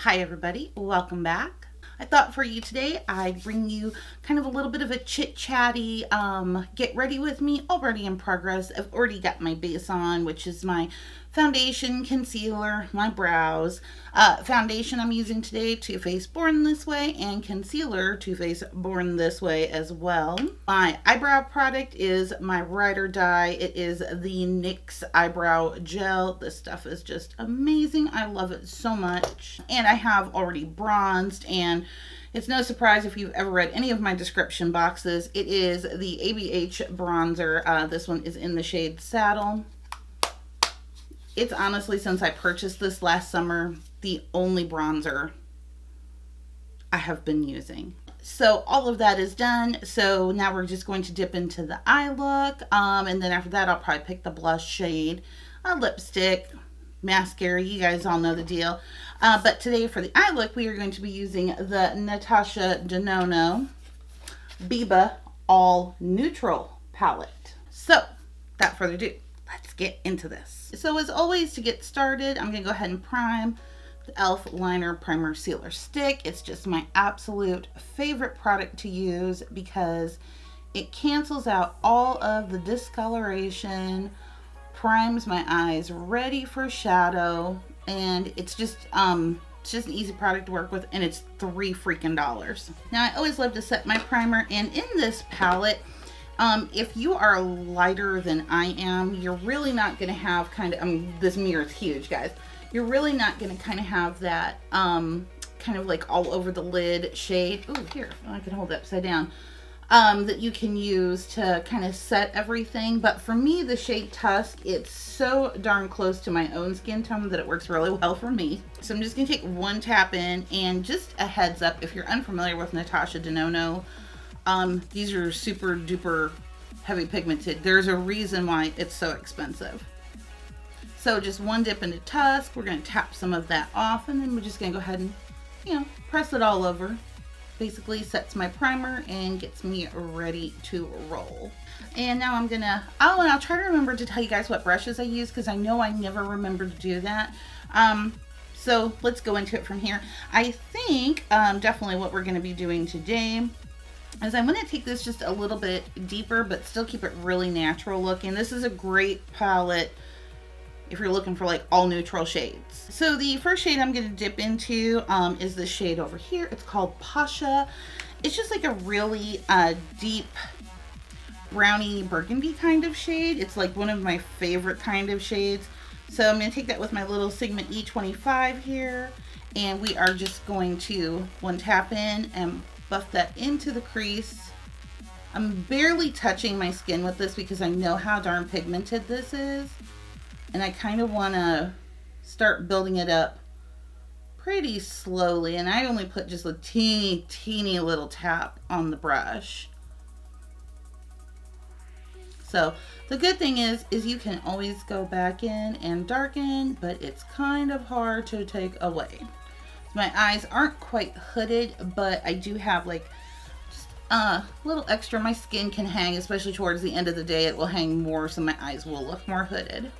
Hi everybody, welcome back. I thought for you today I'd bring you kind of a little bit of a chit-chatty get ready with me, already in progress. I've already got my base on, which is my foundation, concealer, my brows. Foundation I'm using today, Too Faced Born This Way, and concealer, Too Faced Born This Way as well. My eyebrow product is my Ride or Die. It is the NYX Eyebrow Gel. This stuff is just amazing. I love it so much. And I have already bronzed, and it's no surprise if you've ever read any of my description boxes. It is the ABH bronzer. This one is in the shade Saddle. It's honestly, since I purchased this last summer, the only bronzer I have been using. So all of that is done. So now we're just going to dip into the eye look. And then after that, I'll probably pick the blush shade, a lipstick, mascara. You guys all know the deal. But today for the eye look, we are going to be using the Natasha Denona Biba All Neutral palette. So without further ado, let's get into this. So as always, to get started, I'm going to go ahead and prime the e.l.f. Liner Primer Sealer Stick. It's just my absolute favorite product to use because it cancels out all of the discoloration, primes my eyes ready for shadow, and it's just an easy product to work with, and it's $3 freaking. Now I always love to set my primer, and in this palette, if you are lighter than I am, you're really not going to have kind of, this mirror is huge, guys. You're really not going to kind of have that kind of like all over the lid shade. Ooh, here, I can hold it upside down. That you can use to kind of set everything. But for me, the shade Tusk, it's so darn close to my own skin tone that it works really well for me. So I'm just going to take one tap in, and just a heads up, if you're unfamiliar with Natasha Denona, these are super duper heavy pigmented. There's a reason why it's so expensive. So just one dip into Tusk. We're going to tap some of that off, and then we're just going to go ahead and, press it all over. Basically sets my primer and gets me ready to roll. And now I'm gonna, and I'll try to remember to tell you guys what brushes I use, because I know I never remember to do that. So let's go into it from here. I think definitely what we're going to be doing today is I'm going to take this just a little bit deeper, but still keep it really natural looking. This is a great palette if you're looking for like all neutral shades. So the first shade I'm going to dip into is this shade over here. It's called Pasha. It's just like a really deep brownie burgundy kind of shade. It's like one of my favorite kind of shades. So I'm going to take that with my little Sigma E25 here, and we are just going to one tap in and buff that into the crease. I'm barely touching my skin with this because I know how darn pigmented this is, and I kind of want to start building it up pretty slowly, and I only put just a teeny little tap on the brush. So the good thing is you can always go back in and darken, but it's kind of hard to take away. My eyes aren't quite hooded, but I do have like just a little extra. My skin can hang, especially towards the end of the day. It will hang more, so my eyes will look more hooded.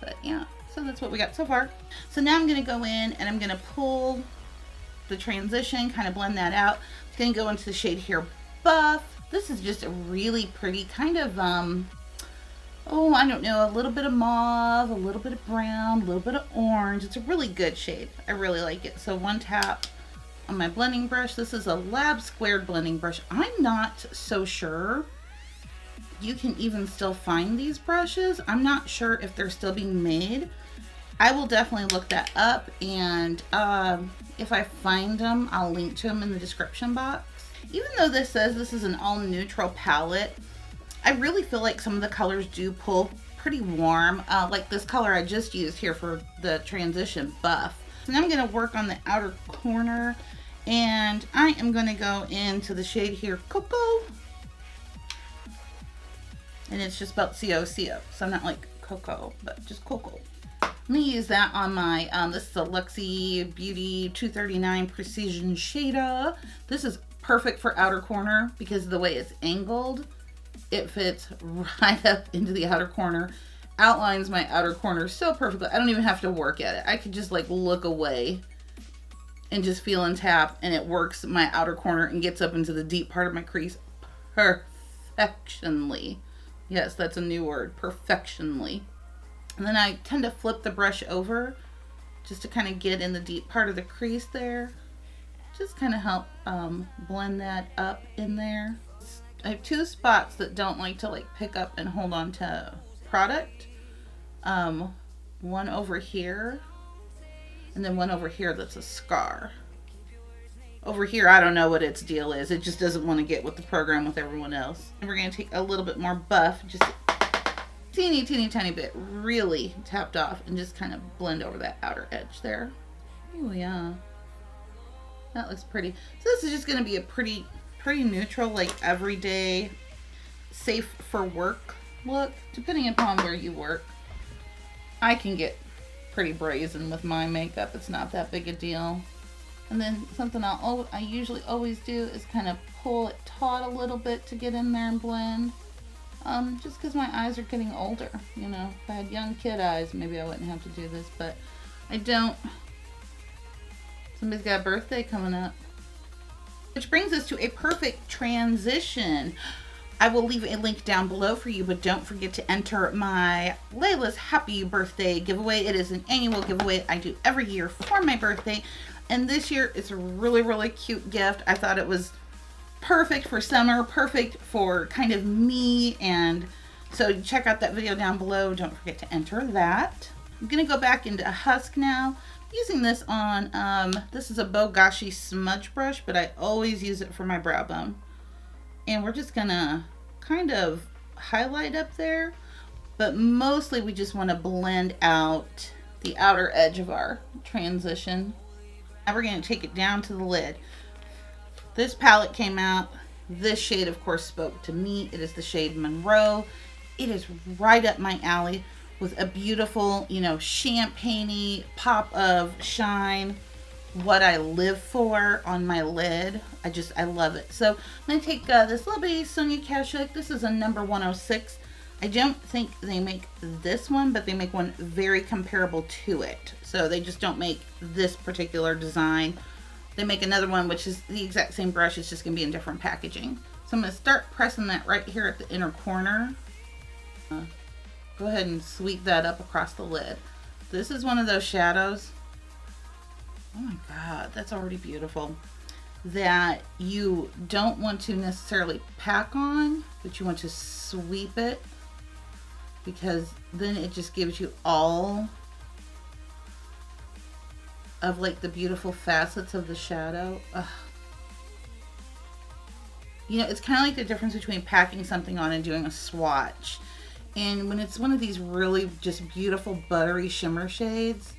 But yeah, so that's what we got so far. So now I'm going to go in and I'm going to pull the transition, kind of blend that out. I'm going to go into the shade here, Buff. This is just a really pretty kind of, I don't know, a little bit of mauve, a little bit of brown, a little bit of orange. It's a really good shade. I really like it. So one tap on my blending brush. This is a Lab Squared blending brush. I'm not so sure you can even still find these brushes. I'm not sure if they're still being made. I will definitely look that up, and if I find them, I'll link to them in the description box. Even though this says this is an all neutral palette, I really feel like some of the colors do pull pretty warm. Like this color I just used here for the transition, Buff. So now I'm going to work on the outer corner, and I am going to go into the shade here, Cocoa. And it's just spelled C-O-C-O. So not like Cocoa, but just Cocoa. Let me use that on my, this is a Luxie Beauty 239 Precision Shader. This is perfect for outer corner because of the way it's angled. It fits right up into the outer corner, outlines my outer corner so perfectly. I don't even have to work at it. I could just like look away and just feel and tap, and it works my outer corner and gets up into the deep part of my crease perfectionly. Yes, that's a new word, perfectionly. And then I tend to flip the brush over just to kind of get in the deep part of the crease there. Just kind of help blend that up in there. I have two spots that don't like to pick up and hold on to product. One over here, and then one over here that's a scar. Over here, I don't know what its deal is. It just doesn't want to get with the program with everyone else. And we're going to take a little bit more buff, just teeny tiny bit, really tapped off, and just kind of blend over that outer edge there. Oh yeah, that looks pretty. So this is just going to be a pretty neutral, like everyday, safe for work look. Depending upon where you work, I can get pretty brazen with my makeup. It's not that big a deal. And then something I usually always do is kind of pull it taut a little bit to get in there and blend. Just because my eyes are getting older, you know. If I had young kid eyes, maybe I wouldn't have to do this, but I don't. Somebody's got a birthday coming up. Which brings us to a perfect transition. I will leave a link down below for you, but don't forget to enter my Leyla's Happy Birthday giveaway. It is an annual giveaway I do every year for my birthday. And this year it's a really cute gift. I thought it was perfect for summer, perfect for kind of me, and so check out that video down below. Don't forget to enter that. I'm gonna go back into Husk now, using this on this is a Bogashi smudge brush, but I always use it for my brow bone, and we're just gonna kind of highlight up there, but mostly we just want to blend out the outer edge of our transition. Now we're going to take it down to the lid. This palette came out. This shade, of course, spoke to me. It is the shade Monroe. It is right up my alley with a beautiful, you know, champagne-y pop of shine. What I live for on my lid. I love it. So I'm going to take this little bitty Sonia Kashuk. This is a number 106. I don't think they make this one, but they make one very comparable to it. So they just don't make this particular design. They make another one, which is the exact same brush. It's just going to be in different packaging. So I'm going to start pressing that right here at the inner corner. Go ahead and sweep that up across the lid. This is one of those shadows. Oh my God, that's already beautiful. That you don't want to necessarily pack on, but you want to sweep it, because then it just gives you all of like the beautiful facets of the shadow. Ugh. You know, it's kind of like the difference between packing something on and doing a swatch. And when it's one of these really just beautiful buttery shimmer shades,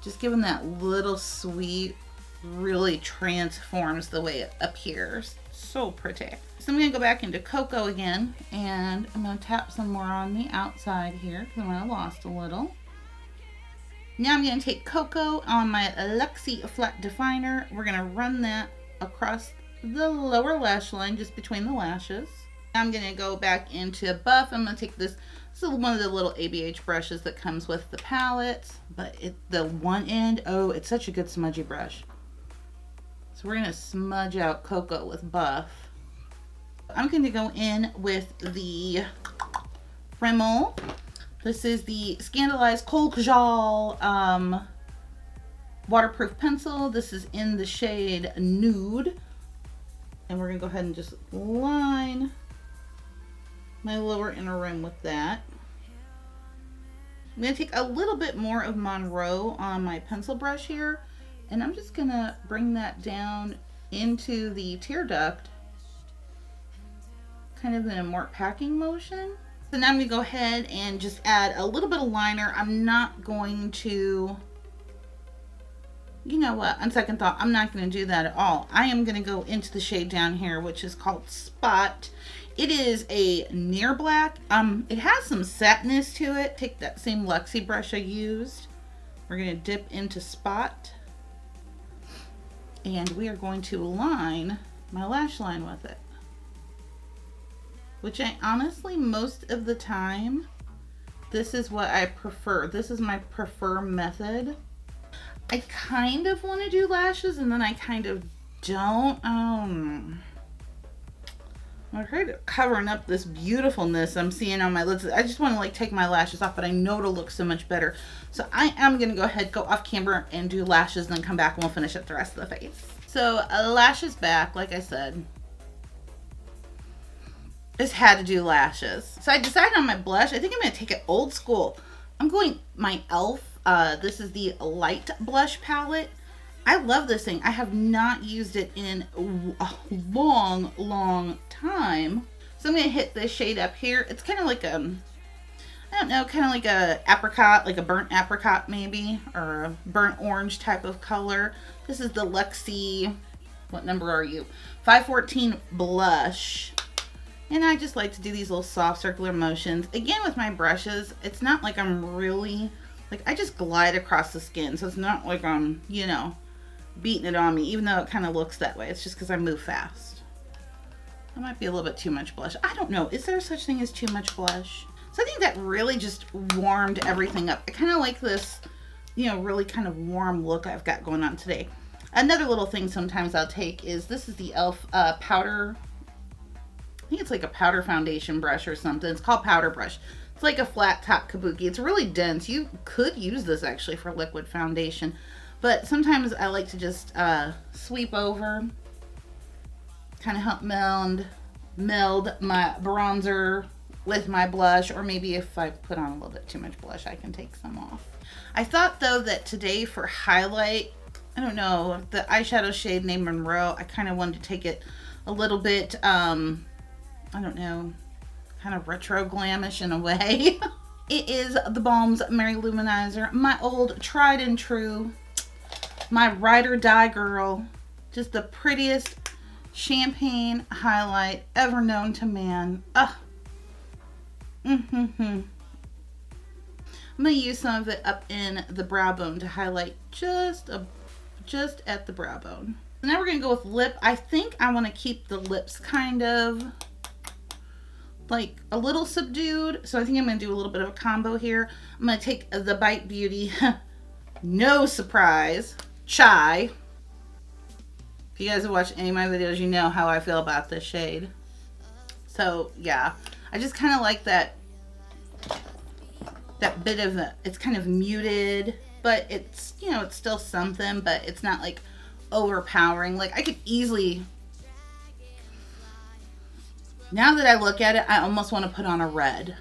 just give them that little sweet, really transforms the way it appears. So pretty. So I'm going to go back into Cocoa again, and I'm going to tap some more on the outside here because I might have lost a little. Now I'm going to take Cocoa on my Luxie Flat Definer. We're going to run that across the lower lash line, just between the lashes. Now I'm going to go back into Buff. I'm going to take this. This is one of the little ABH brushes that comes with the palettes, but the one end, oh, it's such a good smudgy brush. So we're going to smudge out Cocoa with Buff. I'm going to go in with the Rimmel. This is the Scandalized Coal Kajal waterproof pencil. This is in the shade Nude. And we're going to go ahead and just line my lower inner rim with that. I'm going to take a little bit more of Monroe on my pencil brush here, and I'm just going to bring that down into the tear duct, kind of in a more packing motion. So now I'm going to go ahead and just add a little bit of liner. I'm not going to, you know what, on second thought, I'm not going to do that at all. I am going to go into the shade down here, which is called Spot. It is a near black. It has some satness to it. Take that same Luxie brush I used. We're going to dip into Spot. And we are going to line my lash line with it. Which I honestly, most of the time, this is what I prefer. This is my preferred method. I kind of want to do lashes and then I kind of don't. I'm afraid of covering up this beautifulness I'm seeing on my lids. I just want to like take my lashes off, but I know it'll look so much better. So I am going to go ahead, go off camera and do lashes, and then come back and we'll finish up the rest of the face. So lashes back, like I said, just had to do lashes. So I decided on my blush. I think I'm going to take it old school. I'm going my e.l.f. This is the light blush palette. I love this thing. I have not used it in a long time. So I'm going to hit this shade up here. It's kind of like I don't know, kind of like a apricot, like a burnt apricot maybe, or a burnt orange type of color. This is the Luxie, what number are you? 514 blush. And I just like to do these little soft circular motions. Again, with my brushes, it's not like I'm really, like I just glide across the skin. So it's not like I'm, you know, beating it on me, even though it kind of looks that way. It's just because I move fast. That might be a little bit too much blush. I don't know. Is there such thing as too much blush? So I think that really just warmed everything up. I kind of like this, you know, really kind of warm look I've got going on today. Another little thing sometimes I'll take is, this is the e.l.f. Powder. I think it's like a powder foundation brush or something. It's called Powder Brush. It's like a flat top kabuki. It's really dense. You could use this actually for liquid foundation. But sometimes I like to just sweep over, kind of help meld my bronzer with my blush, or maybe if I put on a little bit too much blush, I can take some off. I thought though that today for highlight, I don't know, the eyeshadow shade named Monroe, I kind of wanted to take it a little bit, I don't know, kind of retro glamish in a way. It is the Balm's Mary Luminizer, my old tried and true, my ride or die girl, just the prettiest champagne highlight ever known to man. I'm gonna use some of it up in the brow bone to highlight just at the brow bone. Now we're gonna go with lip. I think I want to keep the lips kind of like a little subdued, so I think I'm gonna do a little bit of a combo here. I'm gonna take the Bite Beauty no surprise Chai. If you guys have watched any of my videos, you know how I feel about this shade. So yeah, I just kind of like that bit of it's kind of muted, but it's, you know, it's still something, but it's not like overpowering. Like I could easily, now that I look at it, I almost want to put on a red.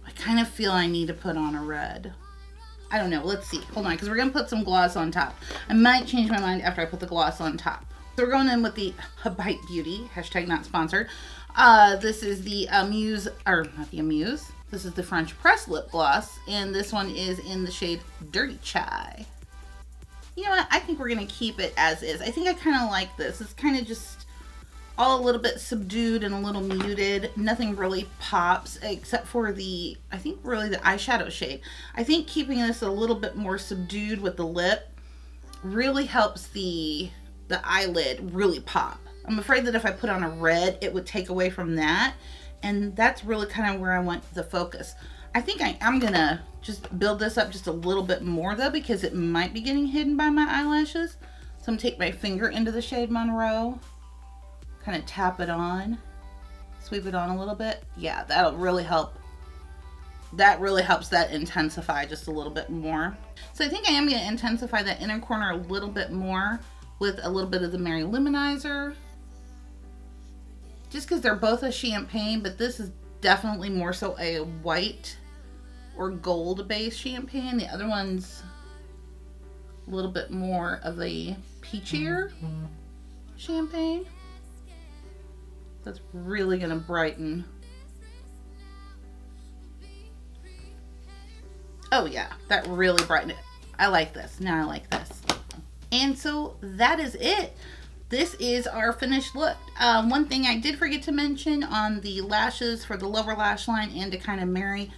I kind of feel I need to put on a red. I don't know. Let's see. Hold on, because we're going to put some gloss on top. I might change my mind after I put the gloss on top. So we're going in with the Bite Beauty, hashtag not sponsored. This is the Amuse, or not the Amuse. This is the French Press Lip Gloss, and this one is in the shade Dirty Chai. You know what? I think we're going to keep it as is. I think I kind of like this. It's kind of just all a little bit subdued and a little muted. Nothing really pops except for the, I think really the eyeshadow shade. I think keeping this a little bit more subdued with the lip really helps the eyelid really pop. I'm afraid that if I put on a red, it would take away from that. And that's really kind of where I want the focus. I think I'm gonna just build this up just a little bit more though, because it might be getting hidden by my eyelashes. So I'm gonna take my finger into the shade Monroe, kind of tap it on, sweep it on a little bit. Yeah, that'll really help. That really helps that intensify just a little bit more. So I think I am gonna intensify that inner corner a little bit more with a little bit of the Mary Luminizer. Just because they're both a champagne, but this is definitely more so a white or gold based champagne. The other one's a little bit more of a peachier champagne. That's really going to brighten. Oh yeah, that really brightened it. I like this. Now I like this. And so that is it. This is our finished look. One thing I did forget to mention on the lashes for the lower lash line, and to kind of marry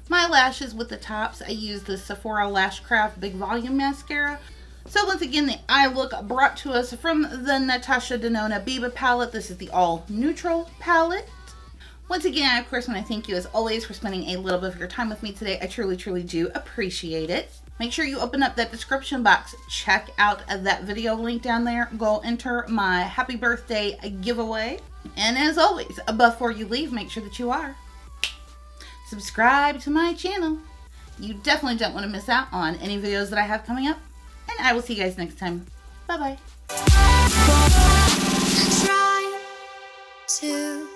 my lashes with the tops, I use the Sephora Lash Craft Big Volume Mascara. So once again, the eye look brought to us from the Natasha Denona Biba palette. This is the all neutral palette. Once again, I of course want to thank you as always for spending a little bit of your time with me today. I truly, truly do appreciate it. Make sure you open up that description box. Check out that video link down there. Go enter my happy birthday giveaway. And as always, before you leave, make sure that you are subscribed to my channel. You definitely don't want to miss out on any videos that I have coming up. And I will see you guys next time. Bye-bye. Try to